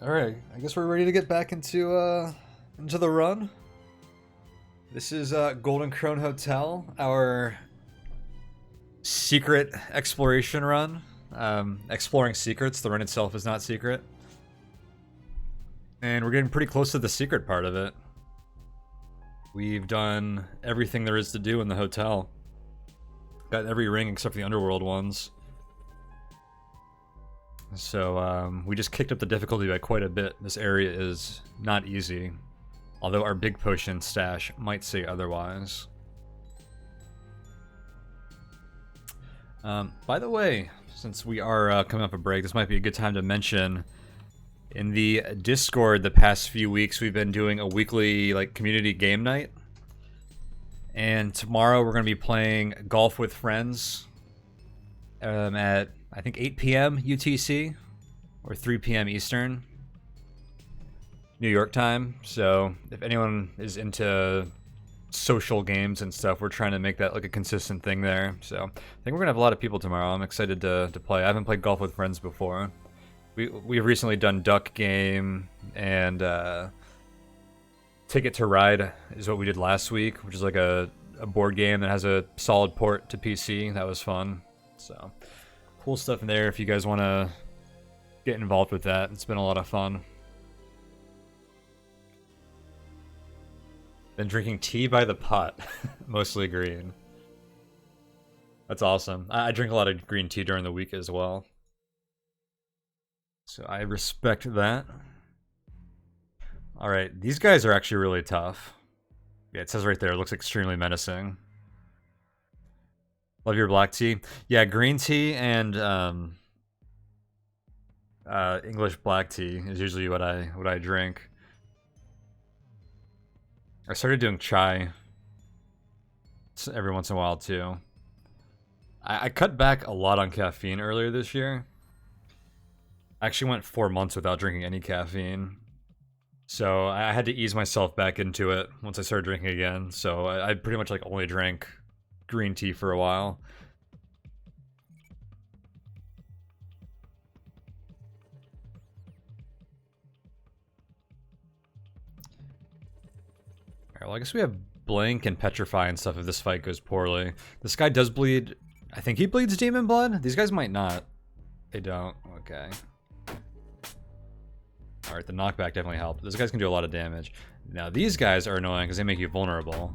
Alright, I guess we're ready to get back into the run. This is Golden Krone Hotel, our secret exploration run. Exploring secrets, the run itself is not secret. And we're getting pretty close to the secret part of it. We've done everything there is to do in the hotel. Got every ring except for the underworld ones. So we just kicked up the difficulty by quite a bit. This area is not easy, although our big potion stash might say otherwise. By the way, since we are coming up a break, this might be a good time to mention in the Discord the past few weeks we've been doing a weekly community game night. And tomorrow we're going to be playing Golf with Friends at I think 8 p.m. UTC or 3 p.m. Eastern, New York time. So if anyone is into social games and stuff, we're trying to make that like a consistent thing there. So I think we're gonna have a lot of people tomorrow. I'm excited to play. I haven't played Golf with Friends before. We've recently done Duck Game and Ticket to Ride is what we did last week, which is like a board game that has a solid port to PC. That was fun. So cool stuff in there if you guys want to get involved with that. It's been a lot of fun. Been drinking tea by the pot, mostly green. That's awesome. I drink a lot of green tea during the week as well. So I respect that. Alright, these guys are actually really tough. Yeah, it says right there, it looks extremely menacing. Love your black tea. Yeah, green tea and English black tea is usually what I drink. I started doing chai every once in a while too. I cut back a lot on caffeine earlier this year. I actually went 4 months without drinking any caffeine. So I had to ease myself back into it once I started drinking again. So I pretty much only drank green tea for a while. Alright, well I guess we have Blink and Petrify and stuff if this fight goes poorly. This guy does bleed. I think he bleeds demon blood. These guys might not. They don't. Okay. Alright, the knockback definitely helped. Those guys can do a lot of damage. Now these guys are annoying because they make you vulnerable.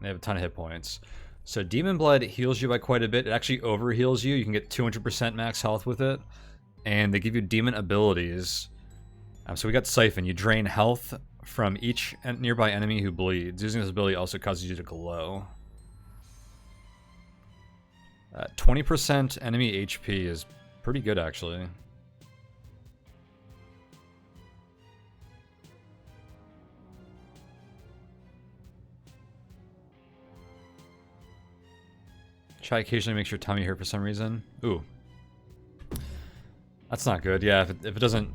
They have a ton of hit points. So Demon Blood heals you by quite a bit. It actually over heals you. You can get 200% max health with it. And they give you demon abilities. So we got Siphon. You drain health from each nearby enemy who bleeds. Using this ability also causes you to glow. 20% enemy HP is pretty good actually. Chai occasionally makes your tummy hurt for some reason. Ooh. That's not good. Yeah, if it doesn't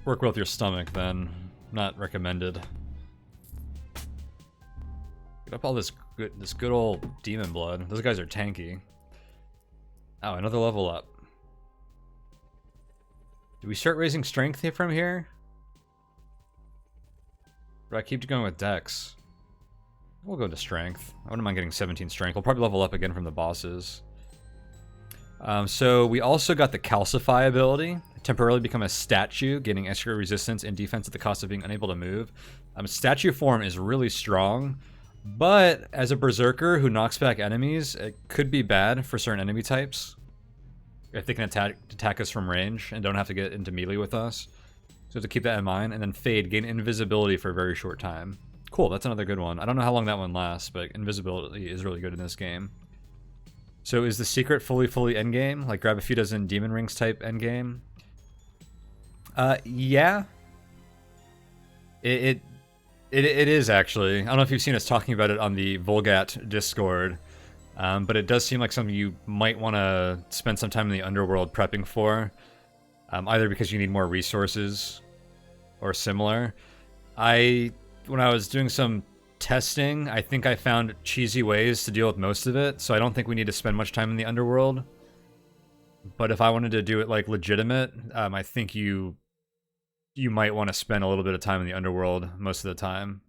work well with your stomach, then not recommended. Get up all this good old demon blood. Those guys are tanky. Oh, another level up. Do we start raising strength from here? Or do I keep going with dex? We'll go to strength. I wouldn't mind getting 17 strength. We'll probably level up again from the bosses. So we also got the Calcify ability. Temporarily become a statue, gaining extra resistance and defense at the cost of being unable to move. Statue form is really strong, but as a berserker who knocks back enemies, it could be bad for certain enemy types. If they can attack us from range and don't have to get into melee with us. So to keep that in mind. And then Fade, gain invisibility for a very short time. Cool, that's another good one. I don't know how long that one lasts, but invisibility is really good in this game. So is the secret fully endgame? Like grab a few dozen demon rings type endgame? Yeah. It is actually. I don't know if you've seen us talking about it on the Volgat Discord, but it does seem like something you might want to spend some time in the underworld prepping for, either because you need more resources or similar. When I was doing some testing, I think I found cheesy ways to deal with most of it, so I don't think we need to spend much time in the underworld. But if I wanted to do it legitimate, I think you you might want to spend a little bit of time in the underworld most of the time.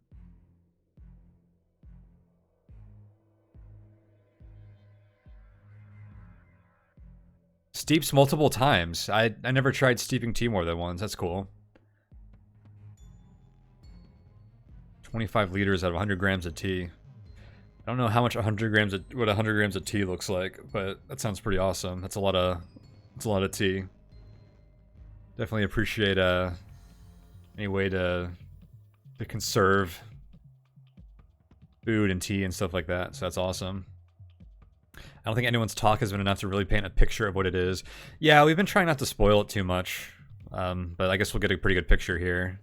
Steeps multiple times. I never tried steeping tea more than once. That's cool. 25 liters out of 100 grams of tea. I don't know how much 100 grams of what 100 grams of tea looks like, but that sounds pretty awesome. That's a lot of tea. Definitely appreciate any way to conserve food and tea and stuff like that. So that's awesome. I don't think anyone's talk has been enough to really paint a picture of what it is. Yeah, we've been trying not to spoil it too much, but I guess we'll get a pretty good picture here.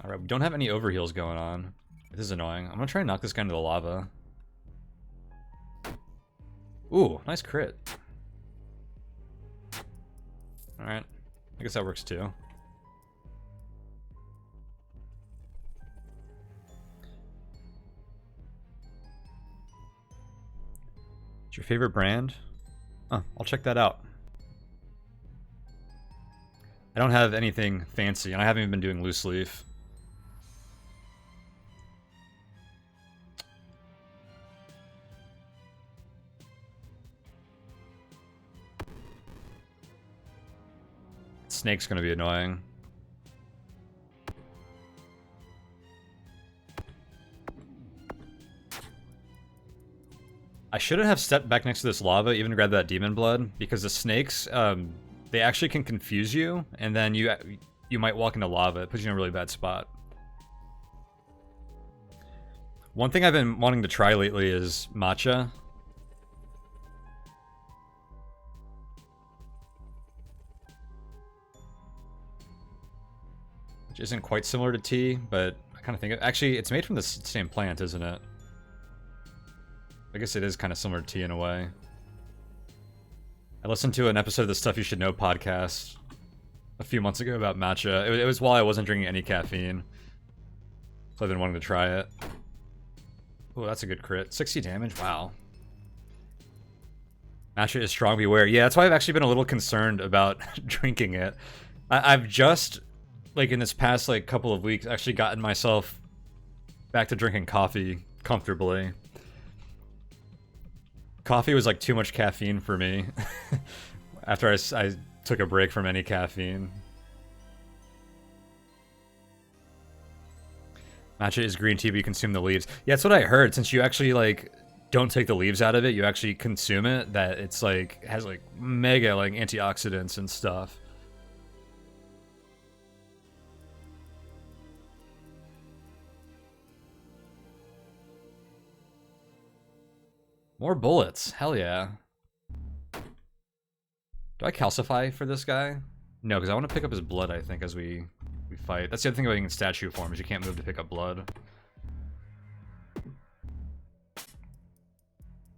Alright, we don't have any overheals going on. This is annoying. I'm gonna try and knock this guy into the lava. Ooh, nice crit. Alright, I guess that works too. Your favorite brand? Oh, I'll check that out. I don't have anything fancy, and I haven't even been doing loose leaf. Snake's gonna be annoying. I shouldn't have stepped back next to this lava, even to grab that demon blood, because the snakes, they actually can confuse you, and then you might walk into lava. It puts you in a really bad spot. One thing I've been wanting to try lately is matcha. Which isn't quite similar to tea, but I kind of think... Actually, it's made from the same plant, isn't it? I guess it is kind of similar to tea in a way. I listened to an episode of the Stuff You Should Know podcast a few months ago about matcha. It was while I wasn't drinking any caffeine. So I've been wanting to try it. Oh, that's a good crit. 60 damage? Wow. Matcha is strong, beware. Yeah, that's why I've actually been a little concerned about drinking it. I've just, like, in this past, like, couple of weeks, actually gotten myself back to drinking coffee comfortably. Coffee was like too much caffeine for me after I took a break from any caffeine. Matcha is green tea, but you consume the leaves. Yeah, that's what I heard. Since you actually like don't take the leaves out of it, you actually consume it. That it's like has like mega like antioxidants and stuff. More bullets. Hell yeah. Do I calcify for this guy? No, because I want to pick up his blood, I think, as we fight. That's the other thing about being in statue form, is you can't move to pick up blood.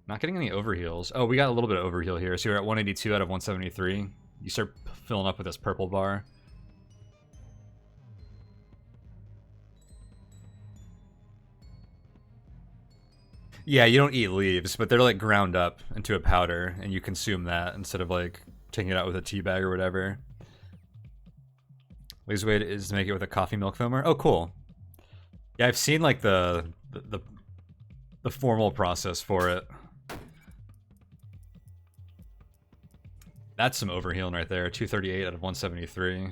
Not getting any overheals. Oh, we got a little bit of overheal here. So you're at 182 out of 173. You start filling up with this purple bar. Yeah, you don't eat leaves, but they're like ground up into a powder, and you consume that instead of like taking it out with a tea bag or whatever. Lazy way is to make it with a coffee milk foamer. Oh, cool. Yeah, I've seen like the formal process for it. That's some overhealing right there. 238 out of 173.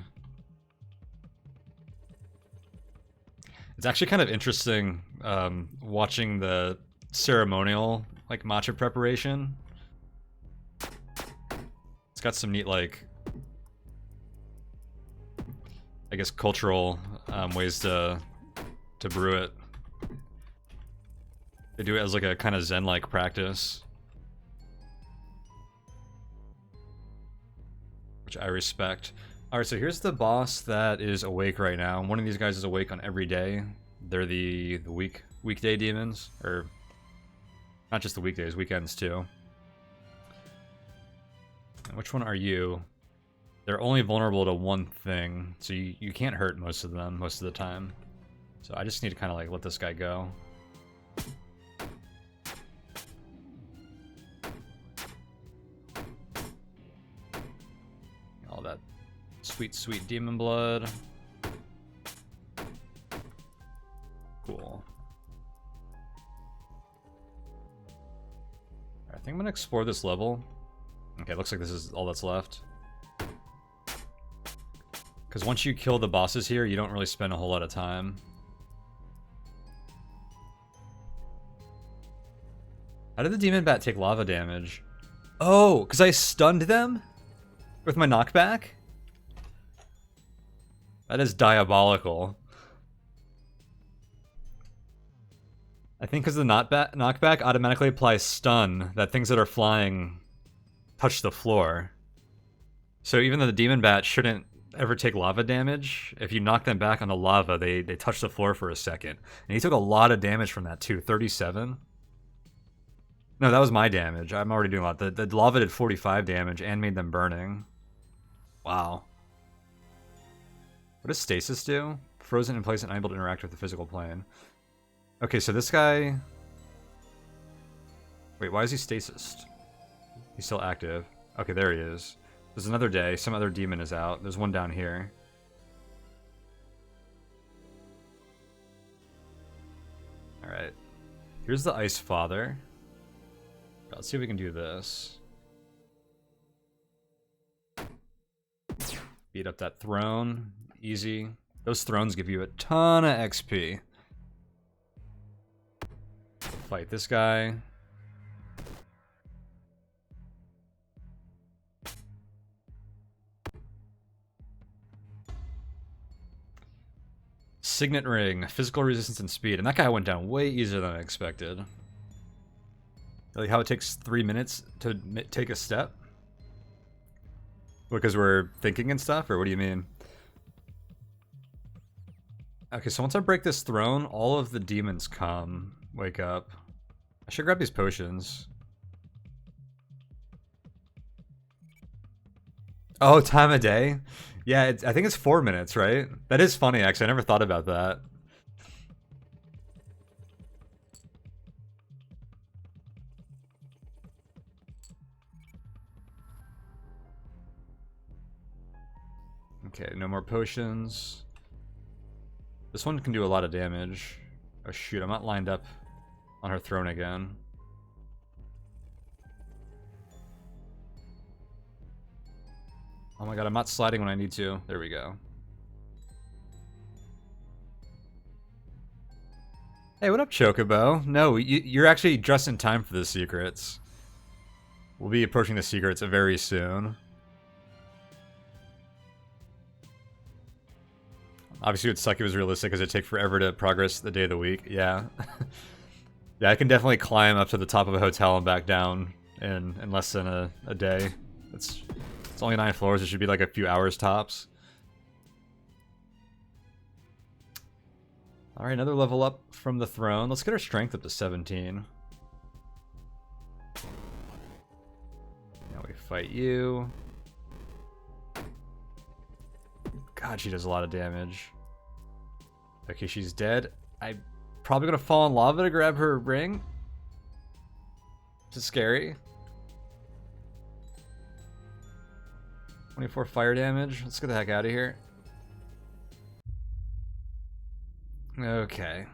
It's actually kind of interesting watching the ceremonial like matcha preparation. It's got some neat like I guess cultural ways to brew it. They do it as like a kind of zen-like practice, which I respect. Alright, so here's the boss that is awake right now. One of these guys is awake on every day. They're the weekday demons, or not just the weekdays, weekends too. And which one are you? They're only vulnerable to one thing, so you can't hurt most of them most of the time. So I just need to kind of like let this guy go. Sweet, sweet demon blood. Cool. I think I'm gonna explore this level. Okay, looks like this is all that's left. Because once you kill the bosses here, you don't really spend a whole lot of time. How did the demon bat take lava damage? Oh, because I stunned them with my knockback? That is diabolical. I think because the knockback automatically applies stun, that things that are flying touch the floor. So even though the demon bat shouldn't ever take lava damage, if you knock them back on the lava, they touch the floor for a second. And he took a lot of damage from that too, 37. No, that was my damage. I'm already doing a lot. The lava did 45 damage and made them burning. Wow. What does stasis do? Frozen in place and unable to interact with the physical plane. Okay, so this guy... Wait, why is he stasis? He's still active. Okay, there he is. There's another day. Some other demon is out. There's one down here. Alright. Here's the Ice Father. Let's see if we can do this. Beat up that throne. Easy. Those thrones give you a ton of XP. Fight this guy. Signet Ring, physical resistance and speed. And that guy went down way easier than I expected. Like how it takes 3 minutes to take a step? Because we're thinking and stuff? Or what do you mean? Okay, so once I break this throne, all of the demons come. Wake up. I should grab these potions. Oh, time of day? Yeah, I think it's 4 minutes, right? That is funny, actually. I never thought about that. Okay, no more potions. This one can do a lot of damage. Oh shoot, I'm not lined up on her throne again. Oh my god, I'm not sliding when I need to. There we go. Hey, what up, Chocobo? No, you're actually just in time for the secrets. We'll be approaching the secrets very soon. Obviously, it would suck if it was realistic because it'd take forever to progress the day of the week. Yeah. Yeah, I can definitely climb up to the top of a hotel and back down in less than a day. It's only 9 floors. It should be like a few hours tops. Alright, another level up from the throne. Let's get our strength up to 17. Now we fight you. God, she does a lot of damage. Okay, she's dead. I'm probably gonna fall in lava to grab her ring. This is scary. 24 fire damage. Let's get the heck out of here. Okay.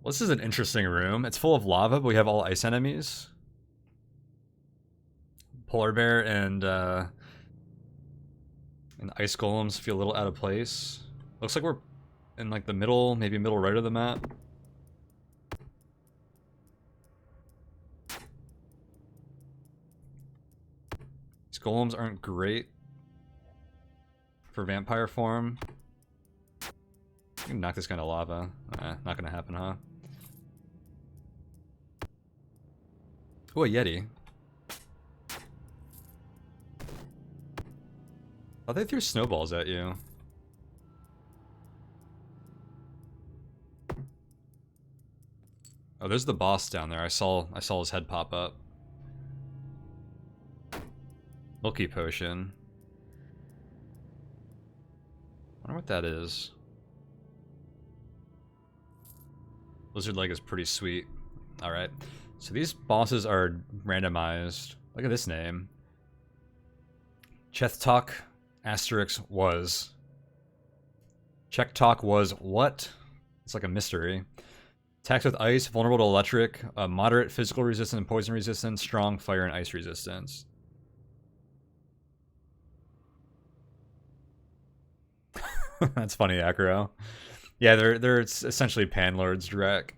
Well, this is an interesting room. It's full of lava, but we have all ice enemies. Polar bear and ice golems feel a little out of place. Looks like we're in like the middle, maybe middle right of the map. These golems aren't great for vampire form. You can knock this guy into lava. Not gonna happen, huh? Oh, a Yeti. Oh, they threw snowballs at you. Oh, there's the boss down there. I saw his head pop up. Milky potion. I wonder what that is. Lizard leg is pretty sweet. Alright. So these bosses are randomized. Look at this name. Chethtok. Asterisk was. Check talk was what? It's like a mystery. Attacks with ice, vulnerable to electric, moderate physical resistance and poison resistance, strong fire and ice resistance. That's funny, Acro. Yeah, they're essentially Panlords, Drek.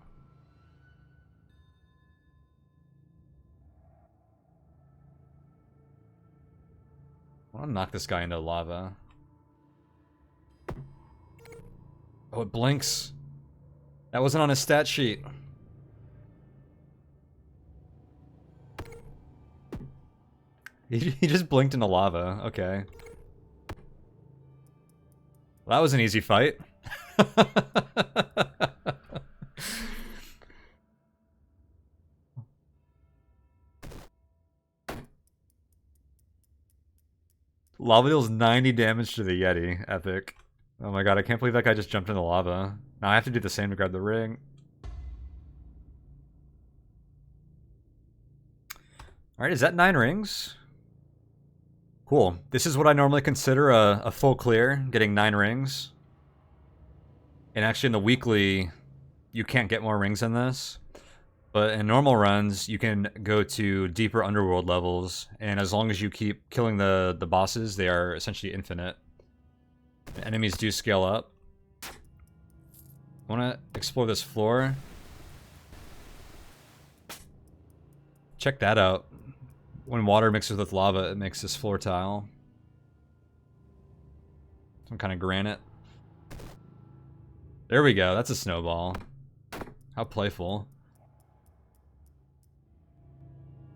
I want to knock this guy into lava. Oh, it blinks. That wasn't on his stat sheet. He just blinked into lava. Okay. Well, that was an easy fight. Lava deals 90 damage to the Yeti. Epic. Oh my god, I can't believe that guy just jumped in the lava. Now I have to do the same to grab the ring. Alright, is that 9 rings? Cool. This is what I normally consider a full clear, getting 9 rings. And actually in the weekly, you can't get more rings than this. But in normal runs, you can go to deeper underworld levels, and as long as you keep killing the bosses, they are essentially infinite. Enemies do scale up. I want to explore this floor. Check that out. When water mixes with lava, it makes this floor tile. Some kind of granite. There we go, that's a snowball. How playful.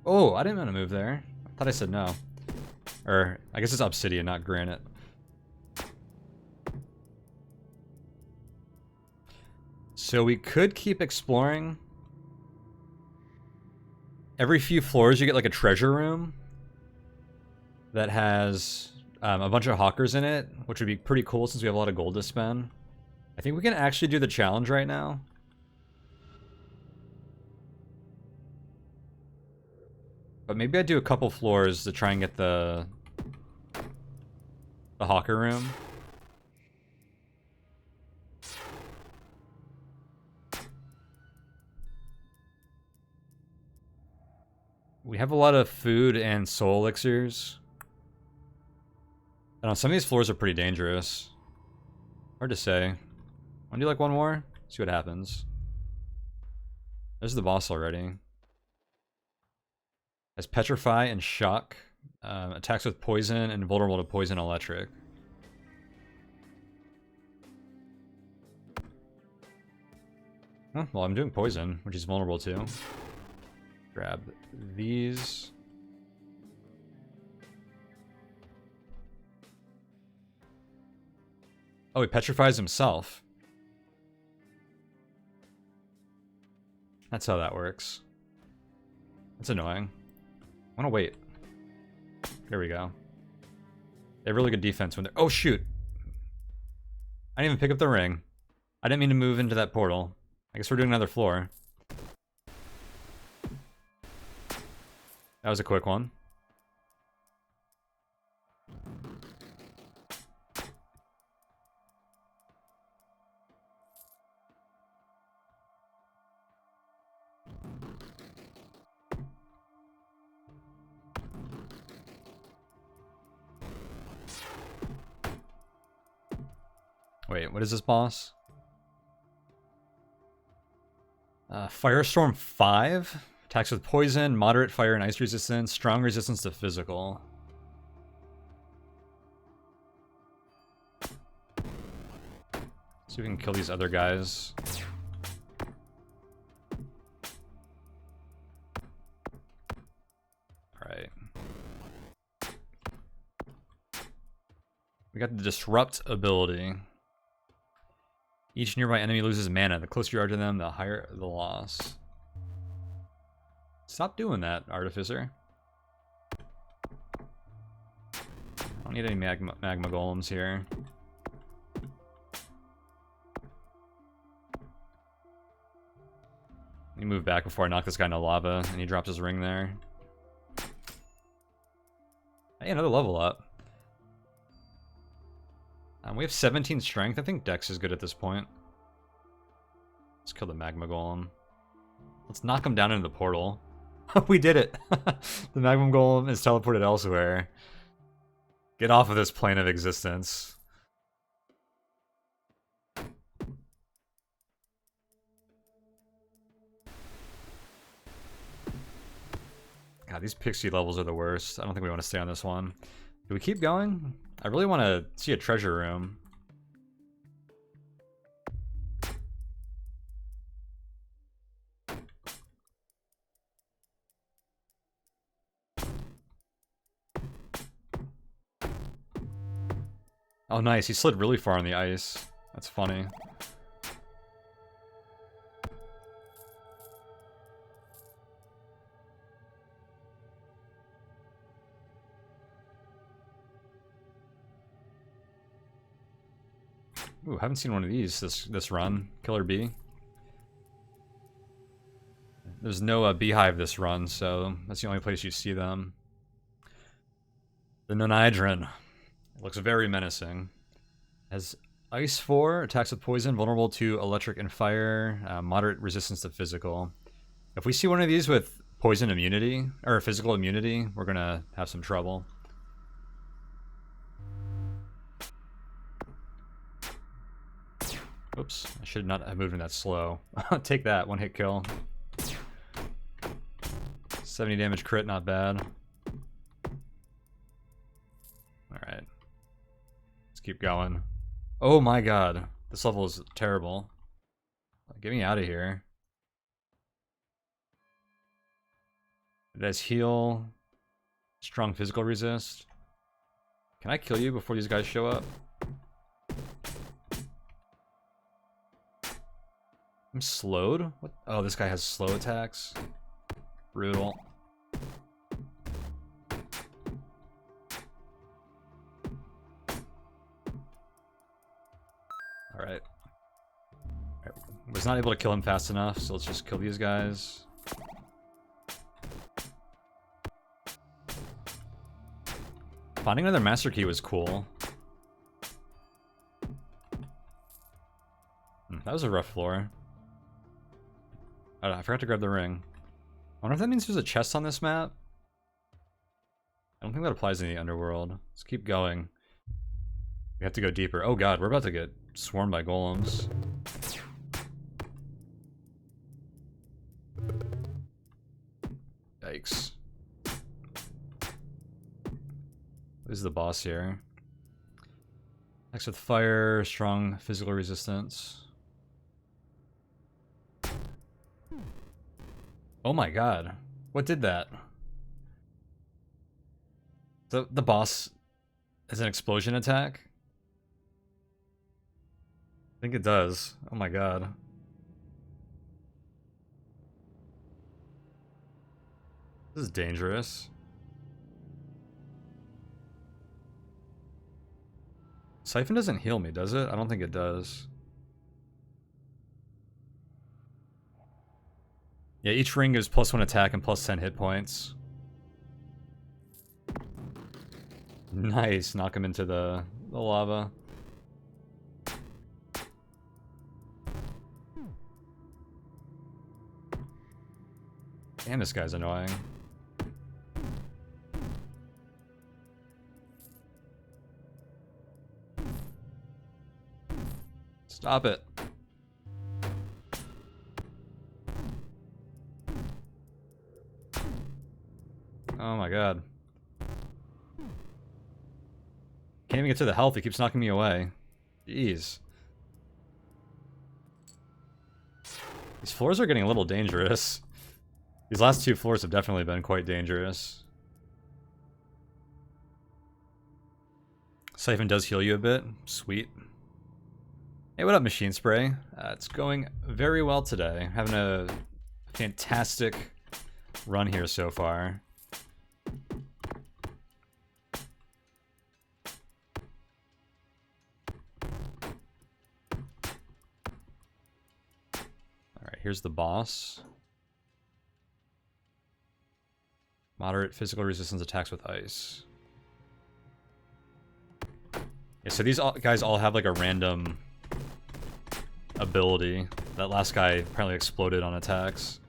Oh, I didn't want to move there. I thought I said no. Or, I guess it's obsidian, not granite. So we could keep exploring. Every few floors you get like a treasure room that has a bunch of hawkers in it, which would be pretty cool since we have a lot of gold to spend. I think we can actually do the challenge right now. But maybe I do a couple floors to try and get the hawker room. We have a lot of food and soul elixirs. I don't know, some of these floors are pretty dangerous. Hard to say. Wanna do like one more? See what happens. There's the boss already. Has Petrify and Shock. Attacks with poison and vulnerable to poison electric. Oh, well, I'm doing poison, which he's vulnerable to. Grab these. Oh, he petrifies himself. That's how that works. That's annoying. I want to wait. There we go. They have really good defense when they're... Oh, shoot! I didn't even pick up the ring. I didn't mean to move into that portal. I guess we're doing another floor. That was a quick one. Wait, what is this boss? Firestorm 5? Attacks with poison, moderate fire and ice resistance, strong resistance to physical. See if we can kill these other guys. Alright. We got the Disrupt ability. Each nearby enemy loses mana. The closer you are to them, the higher the loss. Stop doing that, Artificer. I don't need any magma golems here. Let me move back before I knock this guy into lava, and he drops his ring there. Hey, another level up. We have 17 strength. I think Dex is good at this point. Let's kill the magma golem. Let's knock him down into the portal. We did it! The magma golem is teleported elsewhere. Get off of this plane of existence. God, these pixie levels are the worst. I don't think we want to stay on this one. Do we keep going? I really want to see a treasure room. Oh, nice. He slid really far on the ice. That's funny. Ooh, haven't seen one of these this run. Killer bee. There's no beehive this run, so that's the only place you see them. The Nonhydron. It looks very menacing. Has Ice 4, attacks with poison, vulnerable to electric and fire, moderate resistance to physical. If we see one of these with poison immunity, or physical immunity, we're gonna have some trouble. Oops, I should not have moved in that slow. Take that, one hit kill. 70 damage crit, not bad. Alright. Let's keep going. Oh my god, this level is terrible. Get me out of here. It has heal, strong physical resist. Can I kill you before these guys show up? I'm slowed? What? Oh, this guy has slow attacks. Brutal. Alright. Was not able to kill him fast enough, so let's just kill these guys. Finding another master key was cool. That was a rough floor. Oh, I forgot to grab the ring. I wonder if that means there's a chest on this map? I don't think that applies in the underworld. Let's keep going. We have to go deeper. Oh god, we're about to get swarmed by golems. Yikes. This is the boss here. Next with fire, strong physical resistance. Oh my god. What did that? The boss has an explosion attack? I think it does. Oh my god. This is dangerous. Siphon doesn't heal me, does it? I don't think it does. Yeah, each ring gives +1 attack and +10 hit points. Nice, knock him into the lava. Damn, this guy's annoying. Stop it. Oh my god. Can't even get to the health, he keeps knocking me away. Jeez. These floors are getting a little dangerous. These last two floors have definitely been quite dangerous. Siphon does heal you a bit. Sweet. Hey, what up, Machine Spray? It's going very well today. Having a fantastic run here so far. Alright, here's the boss. Moderate physical resistance attacks with ice. Yeah, so these guys all have like a random ability. That last guy apparently exploded on attacks.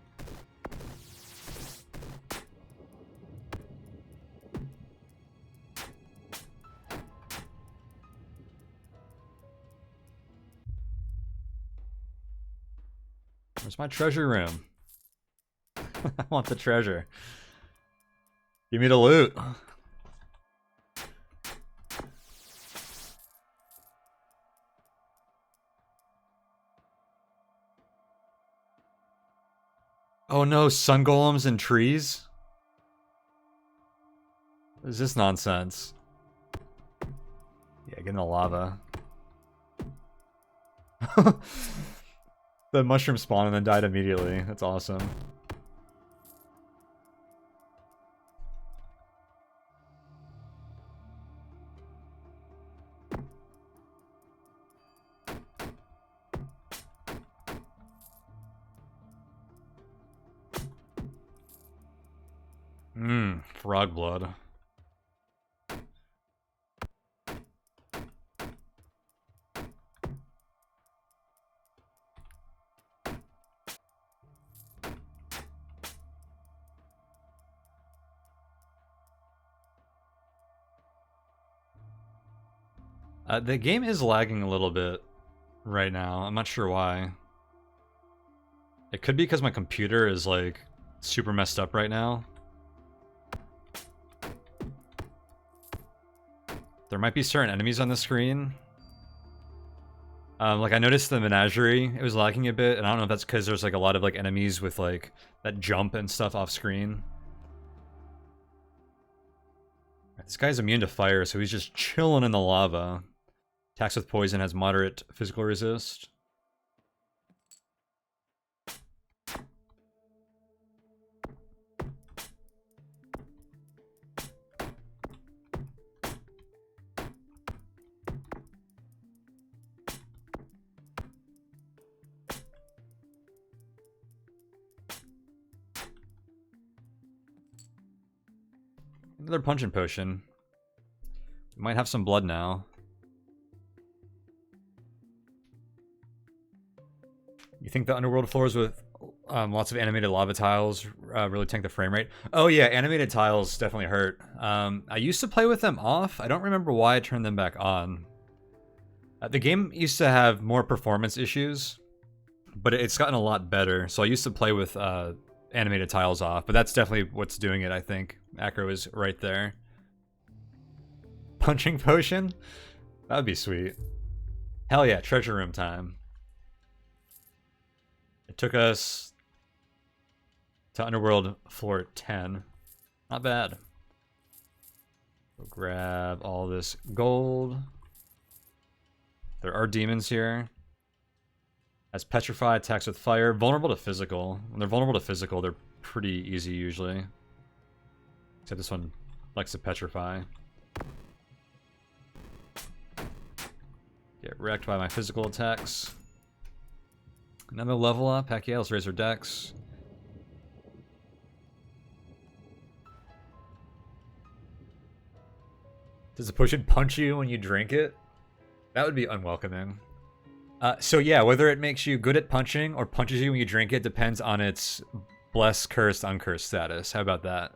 Where's my treasure room? I want the treasure. Give me the loot. Oh no, sun golems and trees? What is this nonsense? Yeah, get in the lava. The mushroom spawned and then died immediately. That's awesome. Frog blood. The game is lagging a little bit right now. I'm not sure why. It could be because my computer is like super messed up right now. There might be certain enemies on the screen. Like I noticed the menagerie, it was lagging a bit, and I don't know if that's because there's like a lot of like enemies with like that jump and stuff off screen. This guy's immune to fire, so he's just chilling in the lava. Attacks with poison has moderate physical resist. Another punching potion. We might have some blood now. You think the underworld floors with lots of animated lava tiles really tank the frame rate? Oh yeah, animated tiles definitely hurt. I used to play with them off. I don't remember why I turned them back on. The game used to have more performance issues, but it's gotten a lot better. So I used to play with animated tiles off, but that's definitely what's doing it, I think. Acro is right there. Punching potion? That would be sweet. Hell yeah, treasure room time. It took us to Underworld floor 10. Not bad. We'll grab all this gold. There are demons here. Has petrify, attacks with fire, vulnerable to physical. When they're vulnerable to physical, they're pretty easy usually. Except this one likes to petrify. Get wrecked by my physical attacks. Another level up. Heck yeah, let's raise our dex. Does the potion punch you when you drink it? That would be unwelcoming. So yeah, whether it makes you good at punching or punches you when you drink it depends on its blessed, cursed, uncursed status. How about that?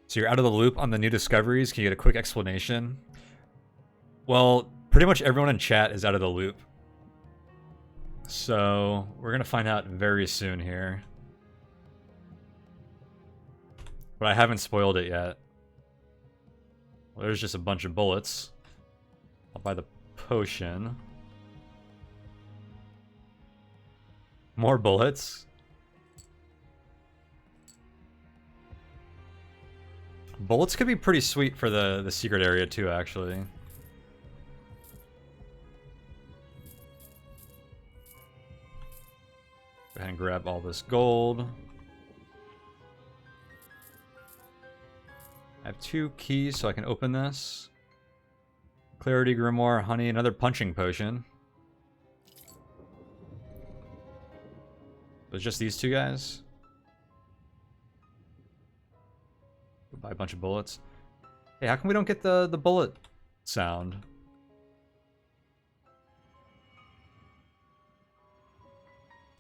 So you're out of the loop on the new discoveries. Can you get a quick explanation? Well, pretty much everyone in chat is out of the loop. So we're going to find out very soon here. But I haven't spoiled it yet. Well, there's just a bunch of bullets. I'll buy the potion. More bullets. Bullets could be pretty sweet for the secret area too, actually. Go ahead and grab all this gold. I have 2 keys so I can open this. Clarity, Grimoire, Honey, another punching potion. There's just these 2 guys. Buy a bunch of bullets. Hey, how come we don't get the bullet sound?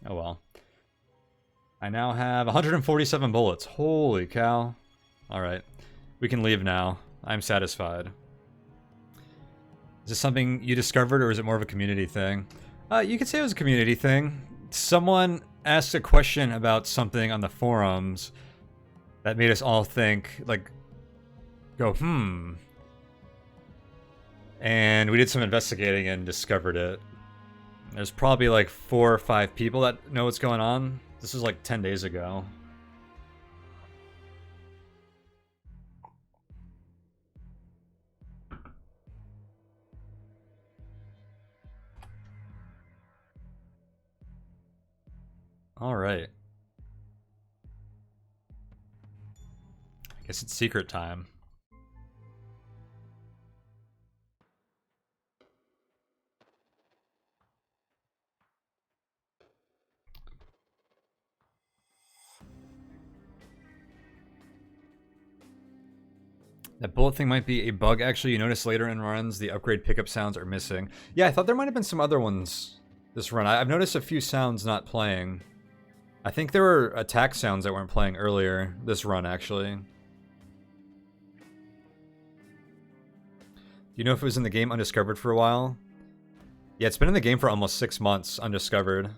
Oh well. I now have 147 bullets. Holy cow. Alright. We can leave now. I'm satisfied. Is this something you discovered, or is it more of a community thing? You could say it was a community thing. Someone asked a question about something on the forums that made us all think, like, go, And we did some investigating and discovered it. There's probably like 4 or 5 people that know what's going on. This was like 10 days ago. All right. I guess it's secret time. That bullet thing might be a bug. Actually, you notice later in runs, the upgrade pickup sounds are missing. Yeah, I thought there might have been some other ones this run. I've noticed a few sounds not playing. I think there were attack sounds that weren't playing earlier this run, actually. Do you know if it was in the game Undiscovered for a while? Yeah, it's been in the game for almost 6 months, Undiscovered.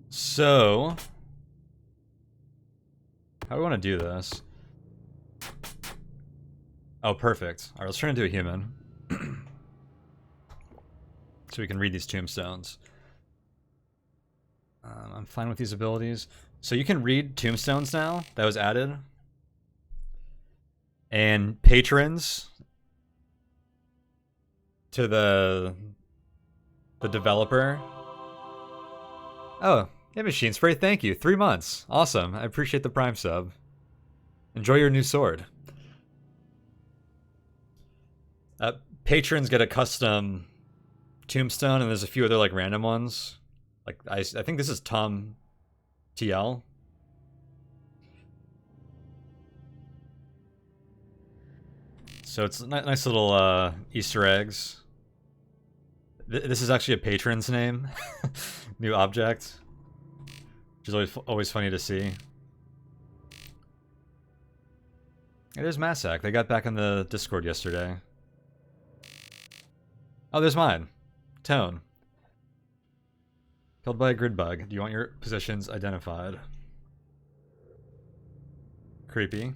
So, how do we want to do this? Oh, perfect. Alright, let's turn into a human. So we can read these tombstones. I'm fine with these abilities. So you can read tombstones now. That was added. And patrons to the developer. Oh, yeah, Machine Spray, thank you. 3 months. Awesome. I appreciate the Prime sub. Enjoy your new sword. Patrons get a custom tombstone, and there's a few other like random ones. Like I think this is Tom TL. So it's nice little Easter eggs. This is actually a patron's name. New object. Which is always funny to see. Hey, there's Massac. They got back on the Discord yesterday. Oh, there's mine. Tone. Killed by a grid bug. Do you want your positions identified? Creepy.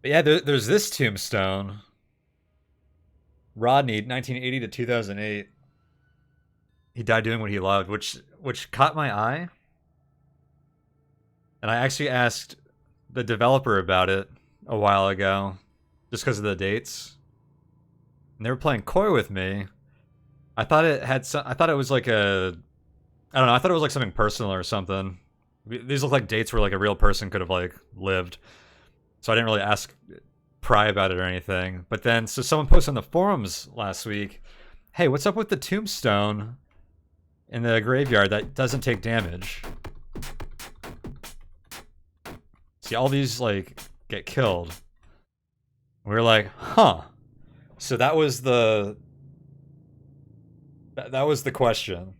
But yeah, there's this tombstone. Rodney, 1980 to 2008. He died doing what he loved, which caught my eye. And I actually asked the developer about it a while ago, just because of the dates. And they were playing coy with me. I thought it had I thought it was like a, I don't know. I thought it was like something personal or something. These look like dates where like a real person could have like lived. So I didn't really pry about it or anything. But then, so someone posted on the forums last week, hey, what's up with the tombstone in the graveyard that doesn't take damage? See, all these like get killed. We were like, huh. So that was the question.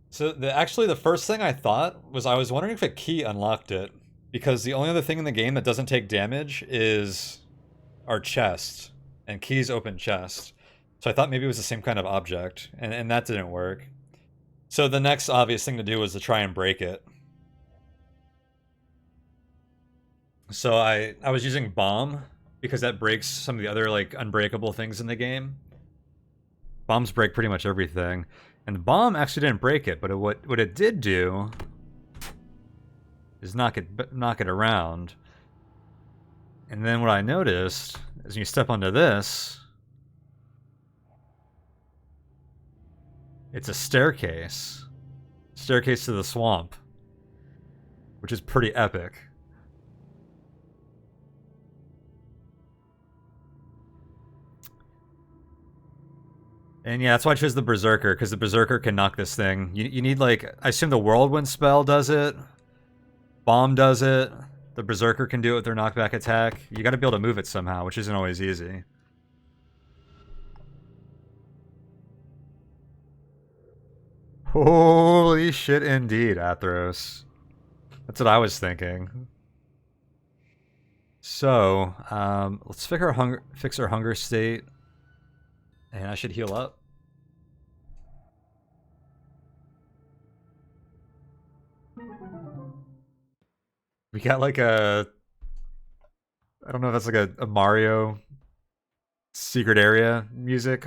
So actually the first thing I thought was I was wondering if a key unlocked it, because the only other thing in the game that doesn't take damage is our chest, and keys open chest. So I thought maybe it was the same kind of object, and that didn't work. So the next obvious thing to do was to try and break it. So I was using bomb, because that breaks some of the other like unbreakable things in the game. Bombs break pretty much everything. And the bomb actually didn't break it, but what it did do is knock it around. And then what I noticed is when you step onto this, it's a staircase. Staircase to the swamp. Which is pretty epic. And yeah, that's why I chose the Berserker, because the Berserker can knock this thing. You need, like, I assume the Whirlwind spell does it. Bomb does it. The Berserker can do it with their knockback attack. You gotta be able to move it somehow, which isn't always easy. Holy shit indeed, Athros. That's what I was thinking. So, let's fix our hunger state. And I should heal up. We got like a... I don't know if that's like a Mario secret area music.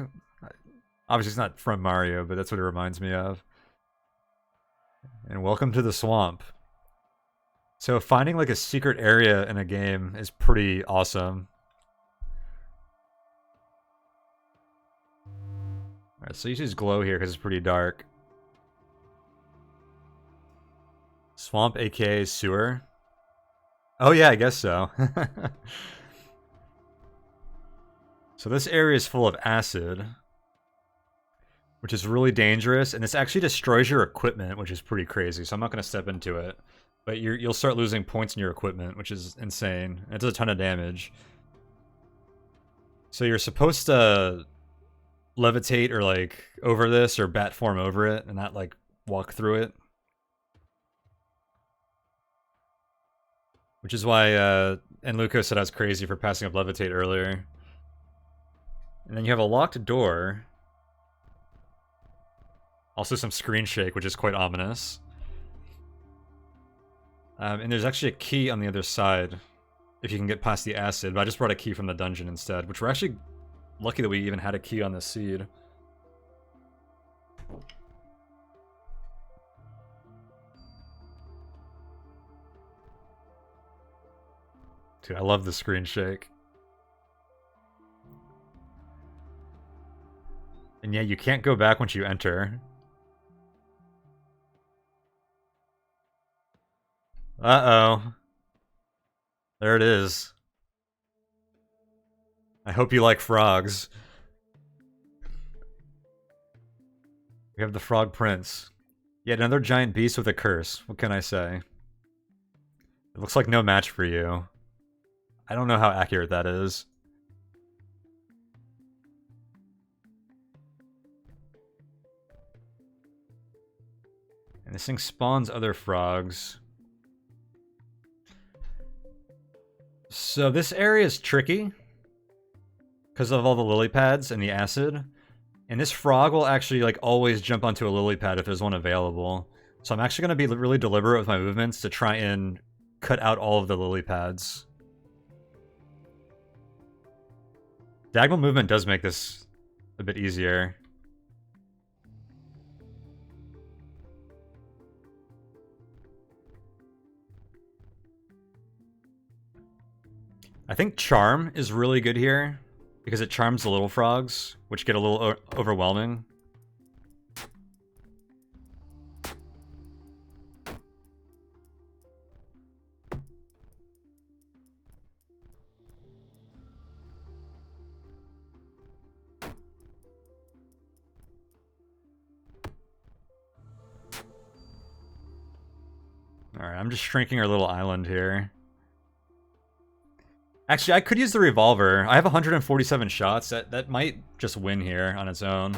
Obviously it's not from Mario, but that's what it reminds me of. And welcome to the swamp. So finding like a secret area in a game is pretty awesome. Alright, so you use glow here because it's pretty dark. Swamp aka sewer. Oh yeah, I guess so. So this area is full of acid, which is really dangerous, and this actually destroys your equipment, which is pretty crazy, so I'm not going to step into it. But you'll start losing points in your equipment, which is insane. It does a ton of damage. So you're supposed to levitate or like over this or bat form over it and not like walk through it. Which is why Enluco said I was crazy for passing up levitate earlier. And then you have a locked door. Also some screen shake, which is quite ominous. And there's actually a key on the other side, if you can get past the acid, but I just brought a key from the dungeon instead, which we're actually lucky that we even had a key on this seed. Dude, I love the screen shake. And yeah, you can't go back once you enter. Uh-oh. There it is. I hope you like frogs. We have the Frog Prince. Yet another giant beast with a curse. What can I say? It looks like no match for you. I don't know how accurate that is. And this thing spawns other frogs. So this area is tricky because of all the lily pads and the acid. And this frog will actually like always jump onto a lily pad if there's one available. So I'm actually going to be really deliberate with my movements to try and cut out all of the lily pads. Diagonal movement does make this a bit easier. I think Charm is really good here, because it charms the little frogs, which get a little overwhelming. Alright, I'm just shrinking our little island here. Actually, I could use the revolver. I have 147 shots. That might just win here on its own.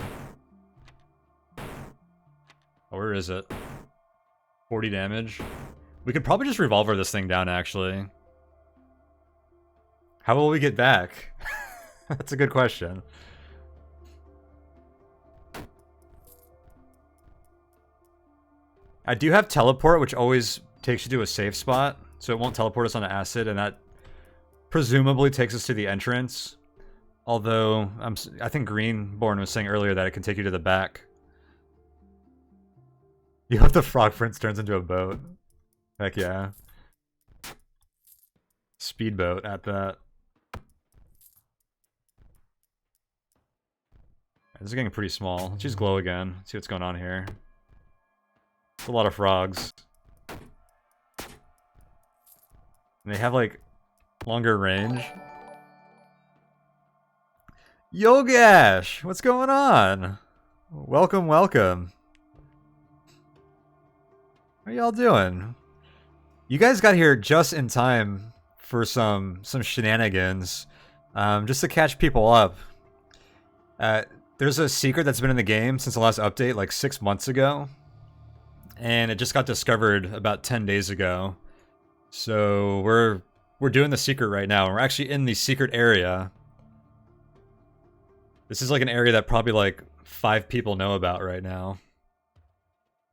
Oh, where is it? 40 damage. We could probably just revolver this thing down, actually. How will we get back? That's a good question. I do have teleport, which always takes you to a safe spot, so it won't teleport us onto acid, and that presumably takes us to the entrance. Although, I think Greenborn was saying earlier that it can take you to the back. You hope the Frog Prince turns into a boat. Heck yeah. Speedboat at that. This is getting pretty small. Let's use glow again. See what's going on here. It's a lot of frogs. And they have like longer range. Yogash, what's going on? Welcome, welcome. How y'all doing? You guys got here just in time for some shenanigans, just to catch people up. There's a secret that's been in the game since the last update, like 6 months ago, and it just got discovered about 10 days ago. So we're doing the secret right now. We're actually in the secret area. This is like an area that probably like 5 people know about right now.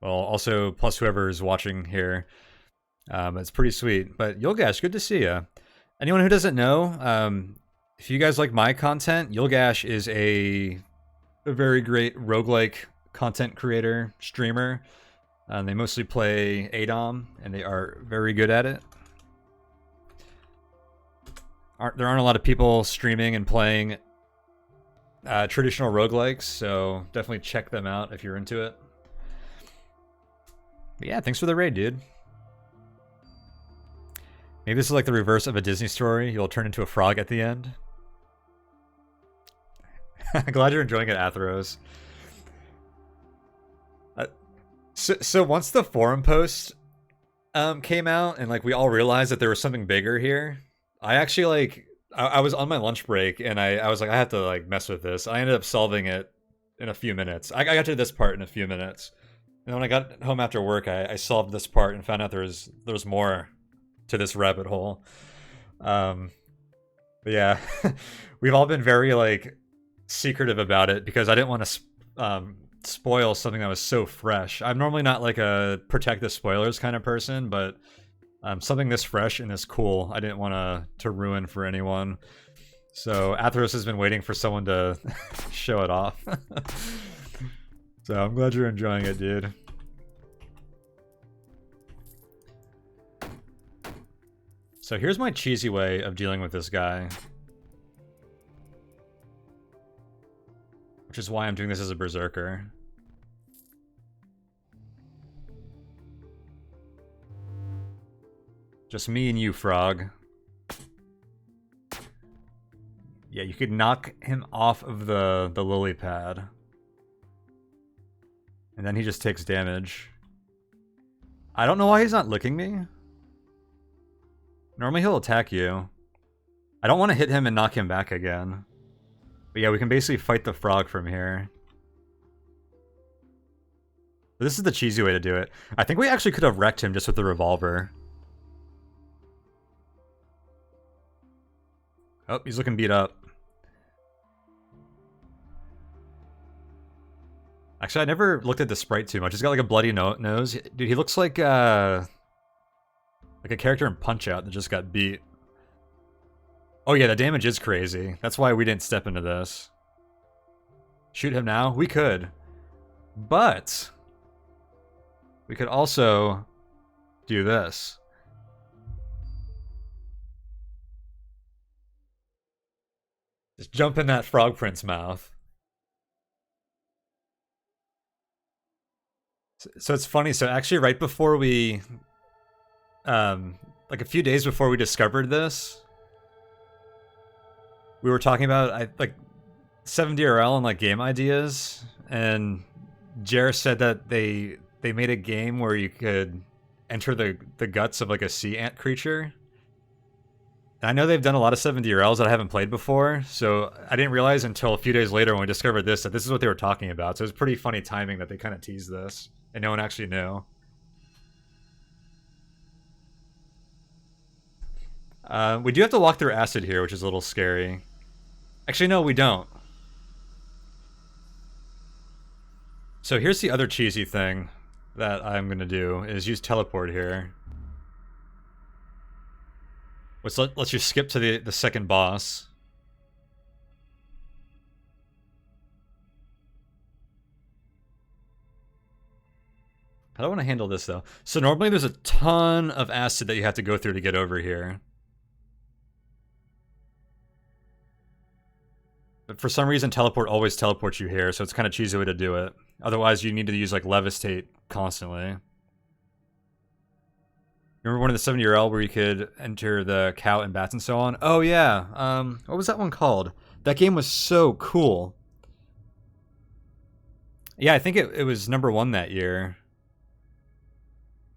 Well, also plus whoever is watching here. It's pretty sweet. But Yulgash, good to see you. Anyone who doesn't know, if you guys like my content, Yulgash is a very great roguelike content creator, streamer. They mostly play ADOM, and they are very good at it. There aren't a lot of people streaming and playing traditional roguelikes, so definitely check them out if you're into it. But yeah, thanks for the raid, dude. Maybe this is like the reverse of a Disney story. You'll turn into a frog at the end. Glad you're enjoying it, Atheros. So once the forum post came out and like we all realized that there was something bigger here, I actually like I was on my lunch break and I was like, I have to like mess with this. I ended up solving it in a few minutes. I got to this part in a few minutes. And when I got home after work, I solved this part and found out there's more to this rabbit hole. But yeah, we've all been very like secretive about it because I didn't want to spoil something that was so fresh. I'm normally not like a protect the spoilers kind of person, but something this fresh and this cool, I didn't want to ruin for anyone. So Atheros has been waiting for someone to show it off. So I'm glad you're enjoying it, dude. So here's my cheesy way of dealing with this guy. Which is why I'm doing this as a berserker. Just me and you, Frog. Yeah, you could knock him off of the lily pad. And then he just takes damage. I don't know why he's not licking me. Normally he'll attack you. I don't want to hit him and knock him back again. But yeah, we can basically fight the frog from here. But this is the cheesy way to do it. I think we actually could have wrecked him just with the revolver. Oh, he's looking beat up. Actually, I never looked at the sprite too much. He's got like a bloody nose. Dude, he looks like a character in Punch-Out that just got beat. Oh yeah, the damage is crazy. That's why we didn't step into this. Shoot him now? We could. But we could also do this. Just jump in that frog prince's mouth. So it's funny. So actually right before we... like a few days before we discovered this, we were talking about like 7DRL and like game ideas, and Jer said that they made a game where you could enter the guts of like a sea ant creature. And I know they've done a lot of 7DRLs that I haven't played before, so I didn't realize until a few days later when we discovered this that this is what they were talking about. So it was pretty funny timing that they kind of teased this, and no one actually knew. We do have to walk through acid here, which is a little scary. Actually, no, we don't. So here's the other cheesy thing that I'm going to do, is use teleport here. Let's just skip to the second boss. How do I want to handle this, though? So normally there's a ton of acid that you have to go through to get over here. But for some reason, teleport always teleports you here, so it's kind of cheesy way to do it. Otherwise, you need to use, like, levitate constantly. Remember one of the 70URL where you could enter the cow and bats and so on? Oh yeah. What was that one called? That game was so cool. Yeah, I think it was #1 that year.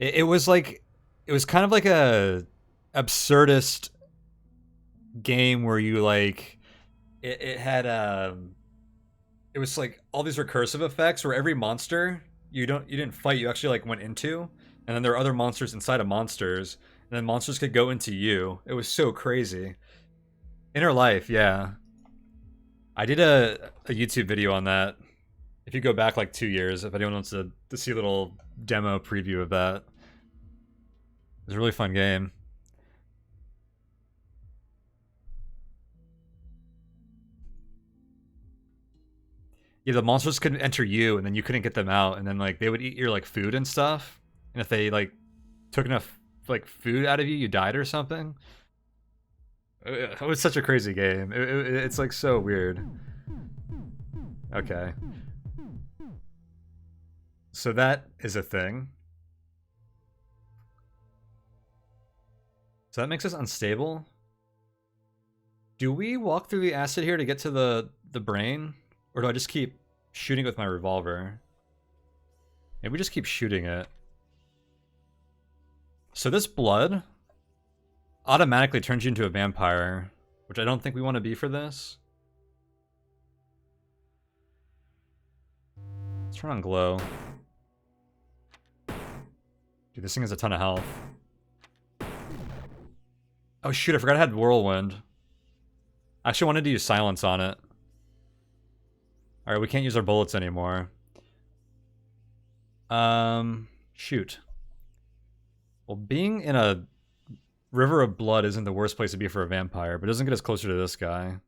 It was like, it was kind of like a absurdist game where you like, it had it was like all these recursive effects where every monster you didn't fight, you actually like went into, and then there are other monsters inside of monsters, and then monsters could go into you. It was so crazy. Inner Life, yeah. I did a YouTube video on that. If you go back like 2 years, if anyone wants to see a little demo preview of that. It was a really fun game. Yeah, the monsters could enter you, and then you couldn't get them out, and then like they would eat your like food and stuff. And if they like took enough like food out of you, you died or something. It was such a crazy game. It's like so weird. Okay. So that is a thing. So that makes us unstable. Do we walk through the acid here to get to the brain? Or do I just keep shooting with my revolver? Maybe we just keep shooting it. So this blood automatically turns you into a vampire, which I don't think we want to be for this. Let's turn on glow. Dude, this thing has a ton of health. Oh shoot, I forgot I had whirlwind. I actually wanted to use silence on it. Alright, we can't use our bullets anymore. Shoot. Well, being in a river of blood isn't the worst place to be for a vampire, but it doesn't get us closer to this guy.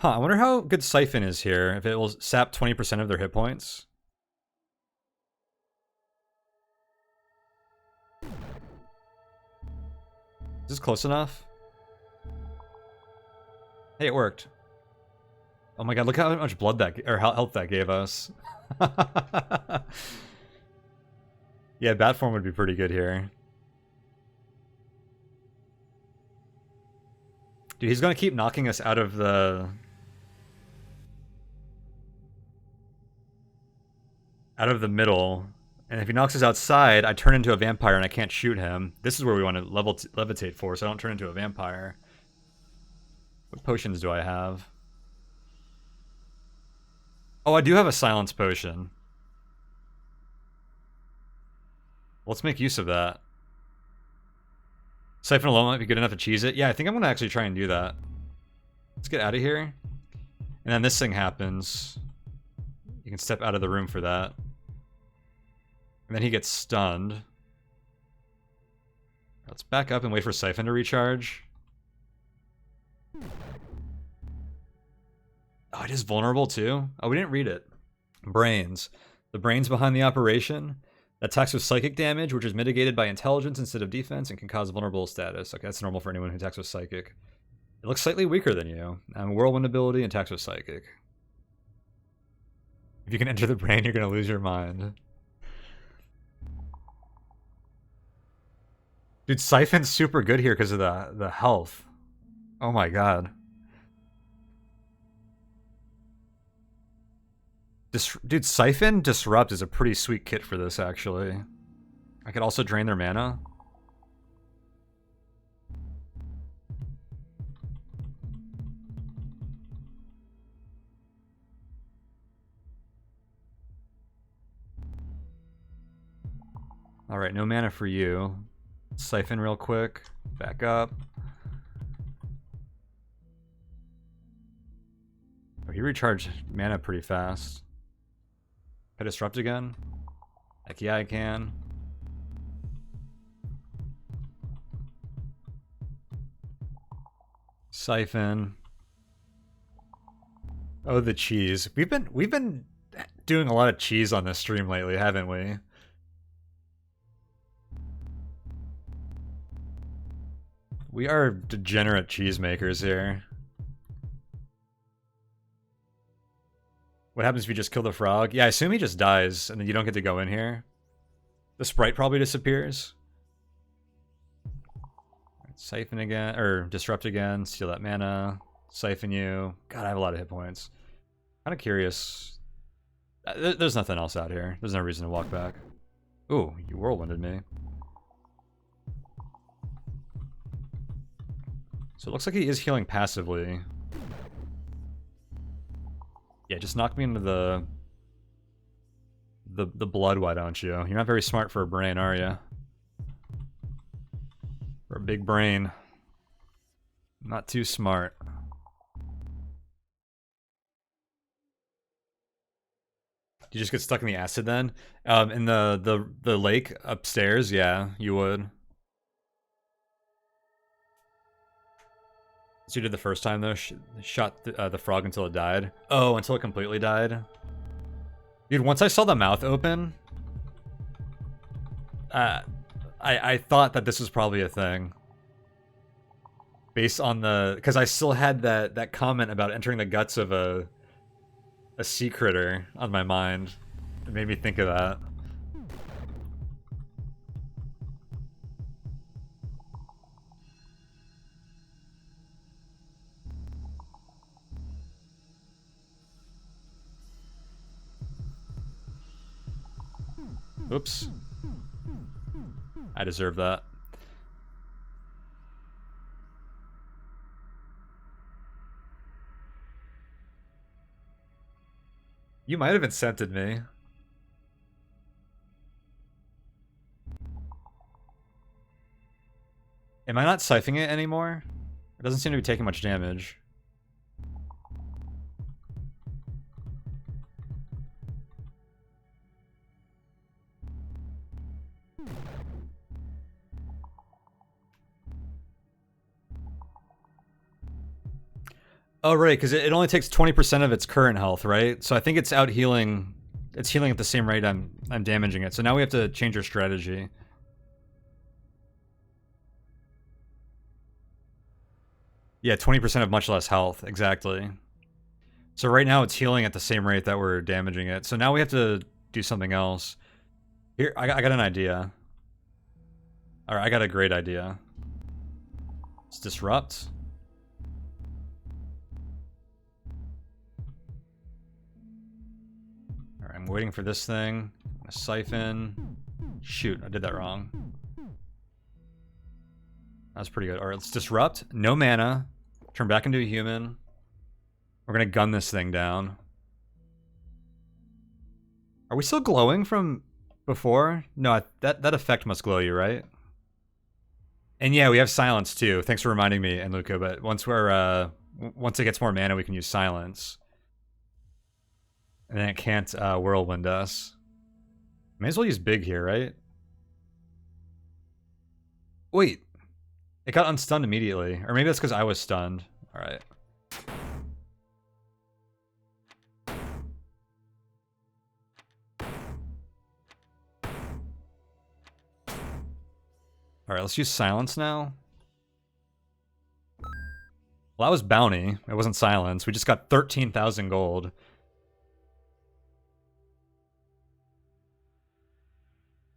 Huh, I wonder how good Siphon is here, if it will sap 20% of their hit points. Is this close enough? Hey, it worked. Oh my god, look how much blood that, or health that gave us. Yeah, bat form would be pretty good here. Dude, he's gonna keep knocking us out of the... middle. And if he knocks us outside, I turn into a vampire and I can't shoot him. This is where we want to levitate for, so I don't turn into a vampire. What potions do I have? Oh, I do have a silence potion. Let's make use of that. Siphon alone might be good enough to cheese it. Yeah, I think I'm going to actually try and do that. Let's get out of here. And then this thing happens. You can step out of the room for that. And then he gets stunned. Let's back up and wait for Siphon to recharge. Oh, it is vulnerable too? Oh, we didn't read it. Brains. The brains behind the operation. Attacks with psychic damage, which is mitigated by intelligence instead of defense and can cause vulnerable status. Okay, that's normal for anyone who attacks with psychic. It looks slightly weaker than you. Whirlwind ability, attacks with psychic. If you can enter the brain, you're going to lose your mind. Dude, Siphon's super good here because of the health. Oh my god. Dude, Siphon Disrupt is a pretty sweet kit for this, actually. I could also drain their mana. Alright, no mana for you. Siphon real quick. Back up. Oh, he recharged mana pretty fast. Can I disrupt again? Heck yeah, I can. Siphon. Oh, the cheese. We've been doing a lot of cheese on this stream lately, haven't we? We are degenerate cheese makers here. What happens if you just kill the frog? Yeah, I assume he just dies, and then you don't get to go in here. The sprite probably disappears. Siphon again, or disrupt again, steal that mana, siphon you. God, I have a lot of hit points. Kind of curious. There's nothing else out here. There's no reason to walk back. Ooh, you whirlwinded me. So it looks like he is healing passively. Yeah, just knock me into the blood, why don't you? You're not very smart for a brain, are you? For a big brain. Not too smart. You just get stuck in the acid then? In the lake upstairs, yeah, you would. So you did the first time though? Shot the frog until it died? Oh, until it completely died? Dude, once I saw the mouth open, I thought that this was probably a thing. Based on the... Because I still had that comment about entering the guts of a sea critter on my mind. It made me think of that. Oops. I deserve that. You might have incented me. Am I not siphoning it anymore? It doesn't seem to be taking much damage. Oh, right, because it only takes 20% of its current health, right? So I think it's out healing. It's healing at the same rate I'm damaging it. So now we have to change our strategy. Yeah, 20% of much less health, exactly. So right now it's healing at the same rate that we're damaging it. So now we have to do something else. Here, I got an idea. Alright, I got a great idea. Let's disrupt. Alright, I'm waiting for this thing. A siphon. Shoot, I did that wrong. That's pretty good. Alright, let's disrupt. No mana. Turn back into a human. We're gonna gun this thing down. Are we still glowing from before? No, that effect must glow you, right? And yeah, we have silence too. Thanks for reminding me, and Luca. But once once it gets more mana, we can use silence, and then it can't whirlwind us. May as well use big here, right? Wait, it got unstunned immediately, or maybe that's because I was stunned. All right. Alright, let's use silence now. Well, that was bounty. It wasn't silence. We just got 13,000 gold.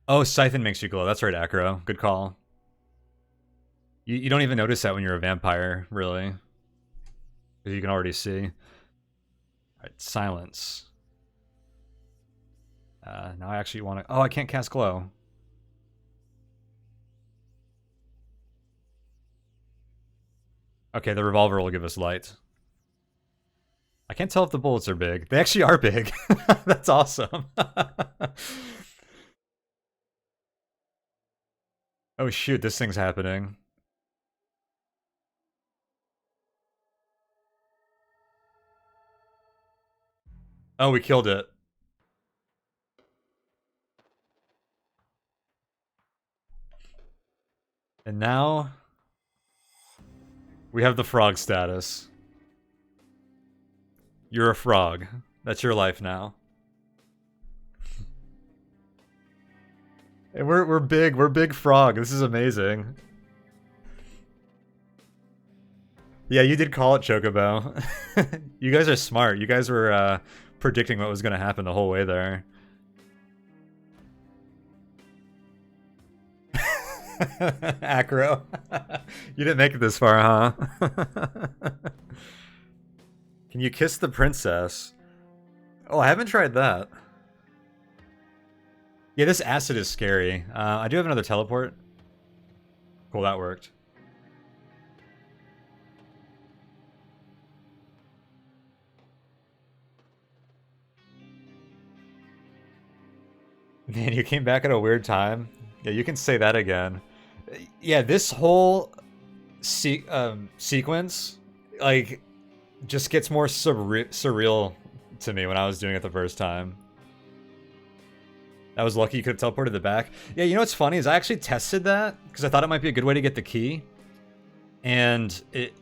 Oh, siphon makes you glow. That's right, Acro. Good call. You don't even notice that when you're a vampire, really. Because you can already see. Alright, silence. Now I actually want to... Oh, I can't cast glow. Okay, the revolver will give us light. I can't tell if the bullets are big. They actually are big. That's awesome. Oh shoot, this thing's happening. Oh, we killed it. And now... we have the frog status. You're a frog. That's your life now. And we're big frog. This is amazing. Yeah, you did call it, Chocobo. You guys are smart. You guys were predicting what was going to happen the whole way there. Acro. You didn't make it this far, huh? Can you kiss the princess? Oh, I haven't tried that. Yeah, this acid is scary. I do have another teleport. Cool, that worked. Man, you came back at a weird time. Yeah, you can say that again. Yeah, this whole sequence, like, just gets more surreal to me when I was doing it the first time. That was lucky you could have teleported the back. Yeah, you know what's funny is I actually tested that because I thought it might be a good way to get the key. And it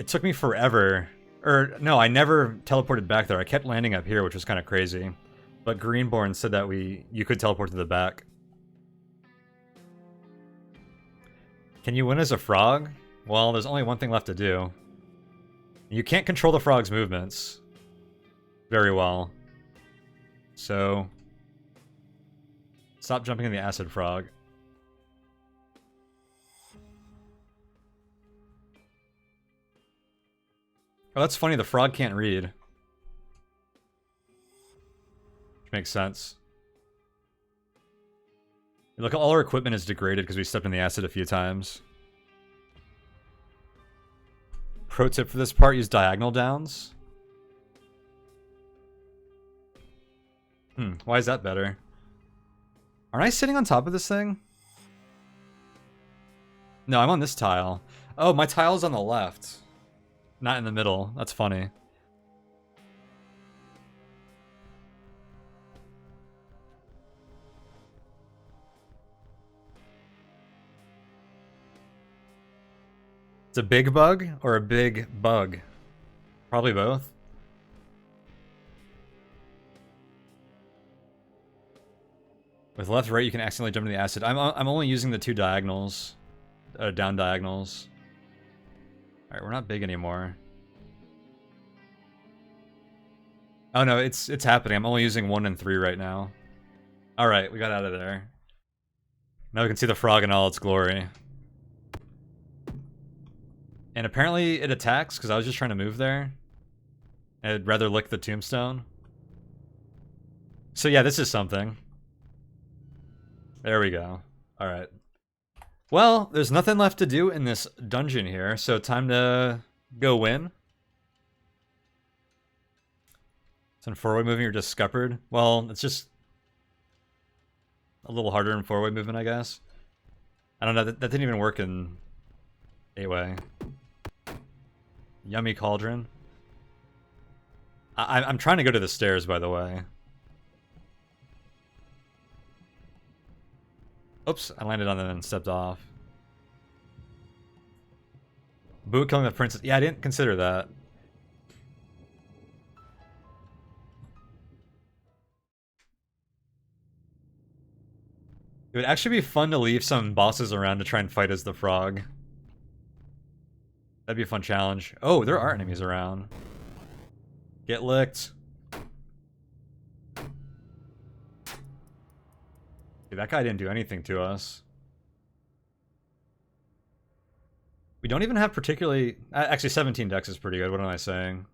took me forever. Or, no, I never teleported back there. I kept landing up here, which was kind of crazy. But Greenborn said that you could teleport to the back. Can you win as a frog? Well, there's only one thing left to do. You can't control the frog's movements very well. So, stop jumping in the acid frog. Oh, that's funny. The frog can't read. Which makes sense. Look, all our equipment is degraded because we stepped in the acid a few times. Pro tip for this part, use diagonal downs. Why is that better? Aren't I sitting on top of this thing? No, I'm on this tile. Oh, my tile's on the left. Not in the middle. That's funny. It's a big bug or a big bug? Probably both. With left, right, you can accidentally jump into the acid. I'm only using the two diagonals, down diagonals. All right, we're not big anymore. Oh no, it's happening. I'm only using 1 and 3 right now. All right, we got out of there. Now we can see the frog in all its glory. And apparently it attacks because I was just trying to move there. I'd rather lick the tombstone. So yeah, this is something. There we go. Alright. Well, there's nothing left to do in this dungeon here, so time to go win. So in forward moving, you're just scuppered. Well, it's just a little harder in forward movement, I guess. I don't know, that didn't even work in 8-way. Yummy cauldron. I'm trying to go to the stairs, by the way. Oops, I landed on them and stepped off. Boot killing the princess. Yeah, I didn't consider that. It would actually be fun to leave some bosses around to try and fight as the frog. That'd be a fun challenge. Oh, there are enemies around. Get licked. Dude, that guy didn't do anything to us. We don't even have particularly... Actually, 17 dex is pretty good. What am I saying?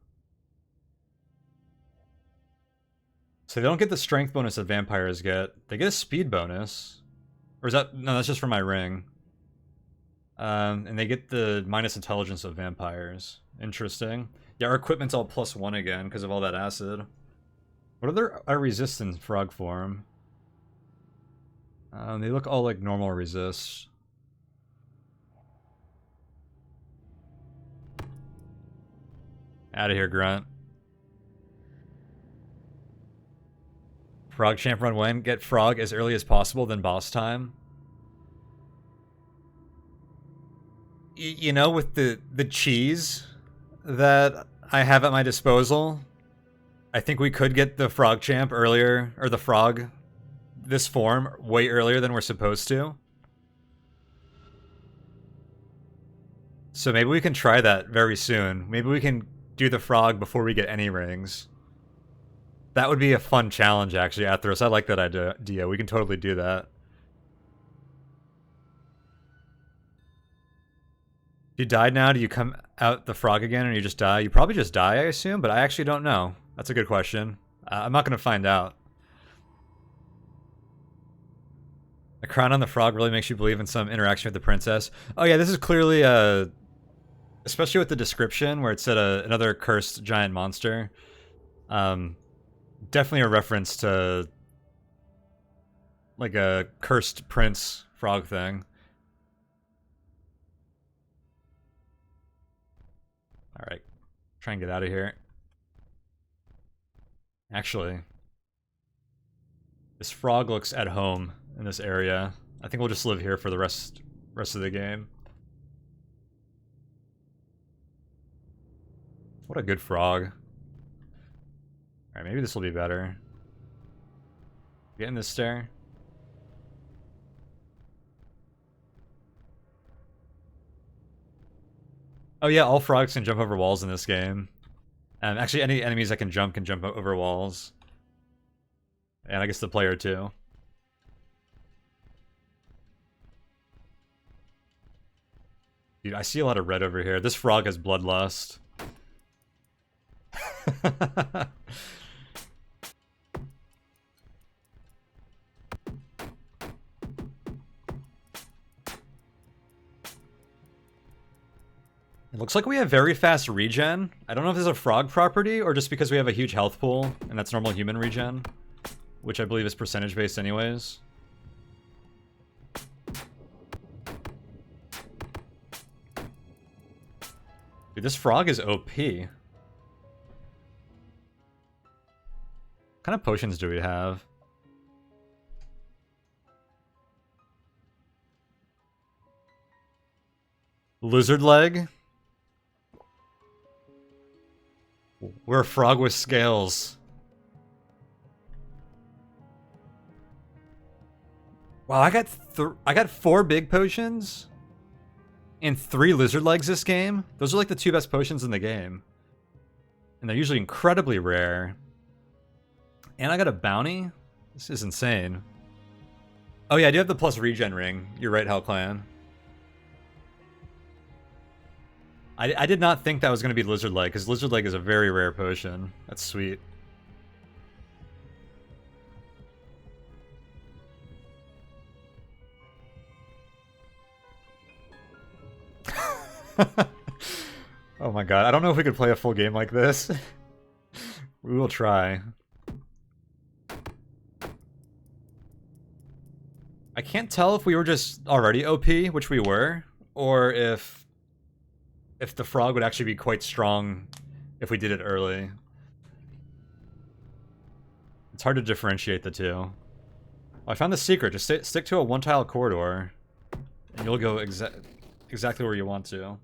So they don't get the strength bonus that vampires get. They get a speed bonus. Or is that... No, that's just for my ring. And they get the minus intelligence of vampires. Interesting. Yeah, our equipment's all +1 again because of all that acid. What are their resistance frog form? They look all like normal resist. Out of here, Grunt. Frog champ run when? Get frog as early as possible, then boss time. You know, with the cheese that I have at my disposal, I think we could get the frog champ earlier, or the frog, this form, way earlier than we're supposed to. So maybe we can try that very soon. Maybe we can do the frog before we get any rings. That would be a fun challenge, actually, Athros. I like that idea. We can totally do that. You died now? Do you come out the frog again and you just die? You probably just die, I assume, but I actually don't know. That's a good question. I'm not going to find out. A crown on the frog really makes you believe in some interaction with the princess. Oh yeah, this is clearly especially with the description where it said another cursed giant monster. Definitely a reference to like a cursed prince frog thing. Alright, try and get out of here. Actually, this frog looks at home in this area. I think we'll just live here for the rest of the game. What a good frog. Alright, maybe this will be better. Get in this stair. Oh yeah, all frogs can jump over walls in this game. Actually, any enemies that can jump over walls. And I guess the player too. Dude, I see a lot of red over here. This frog has bloodlust. It looks like we have very fast regen. I don't know if this is a frog property or just because we have a huge health pool and that's normal human regen, which I believe is percentage based anyways. Dude, this frog is OP. What kind of potions do we have? Lizard leg? We're a frog with scales. Wow, I got 4 big potions and 3 lizard legs this game. Those are like the 2 best potions in the game. And they're usually incredibly rare. And I got a bounty? This is insane. Oh yeah, I do have the plus regen ring. You're right, Hell Clan. I did not think that was going to be Lizard Leg, because Lizard Leg is a very rare potion. That's sweet. Oh my god, I don't know if we could play a full game like this. We will try. I can't tell if we were just already OP, which we were, or if the frog would actually be quite strong if we did it early. It's hard to differentiate the two. Oh, I found the secret. Just stick to a one-tile corridor, and you'll go exactly where you want to.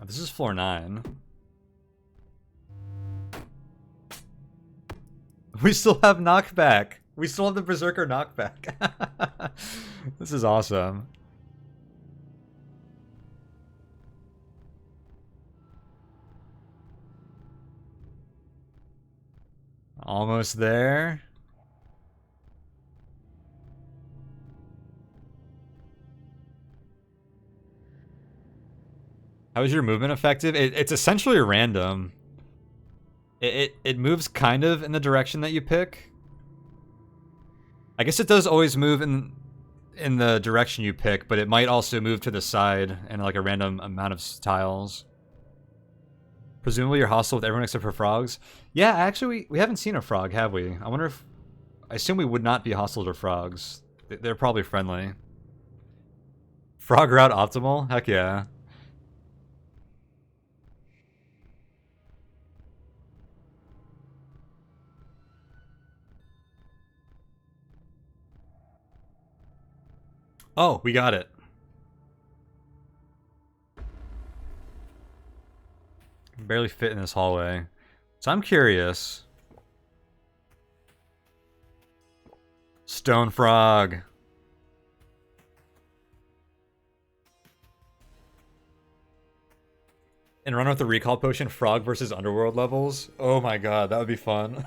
Oh, this is floor 9. We still have knockback. We still have the Berserker knockback. This is awesome. Almost there. How is your movement effective? It's essentially random. It moves kind of in the direction that you pick. I guess it does always move in the direction you pick, but it might also move to the side in like a random amount of tiles. Presumably you're hostile with everyone except for frogs. Yeah, actually we haven't seen a frog, have we? I wonder if... I assume we would not be hostile to frogs. They're probably friendly. Frog route optimal? Heck yeah. Oh, we got it. Can barely fit in this hallway. So I'm curious. Stone frog. And run with the recall potion, frog versus underworld levels. Oh my god, that would be fun.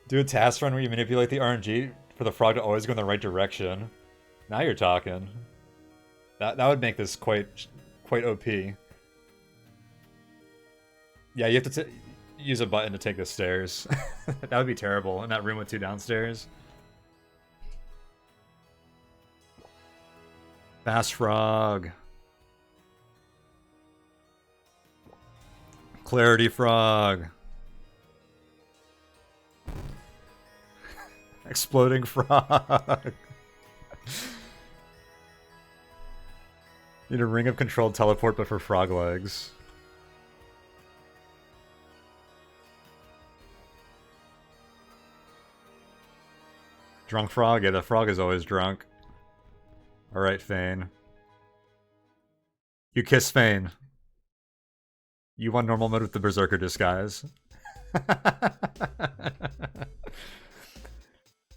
Do a task run where you manipulate the RNG for the frog to always go in the right direction. Now you're talking. That would make this quite OP. Yeah, you have to use a button to take the stairs. That would be terrible in that room with 2 downstairs. Fast frog. Clarity frog. Exploding frog. Need a ring of controlled teleport, but for frog legs. Drunk frog? Yeah, the frog is always drunk. Alright, Fane. You kiss Fane. You won normal mode with the Berserker disguise.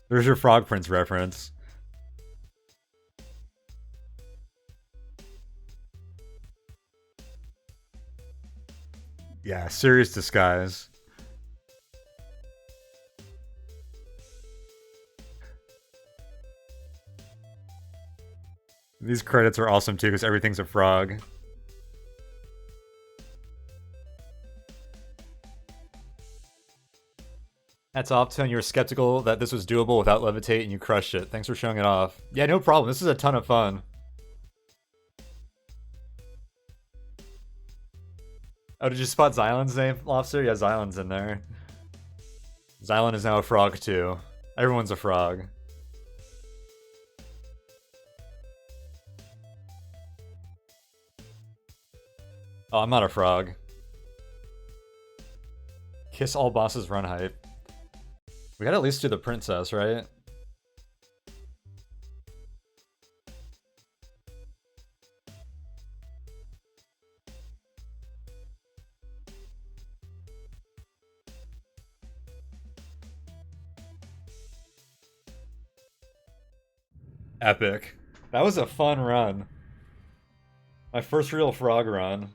There's your Frog Prince reference. Yeah, serious disguise. These credits are awesome too, because everything's a frog. Hats off, Tone. You were skeptical that this was doable without Levitate, and you crushed it. Thanks for showing it off. Yeah, no problem. This is a ton of fun. Oh, did you spot Xylan's name, Lobster? Yeah, Xylan's in there. Xylan is now a frog too. Everyone's a frog. Oh, I'm not a frog. Kiss all bosses, run hype. We gotta at least do the princess, right? Epic. That was a fun run. My first real frog run.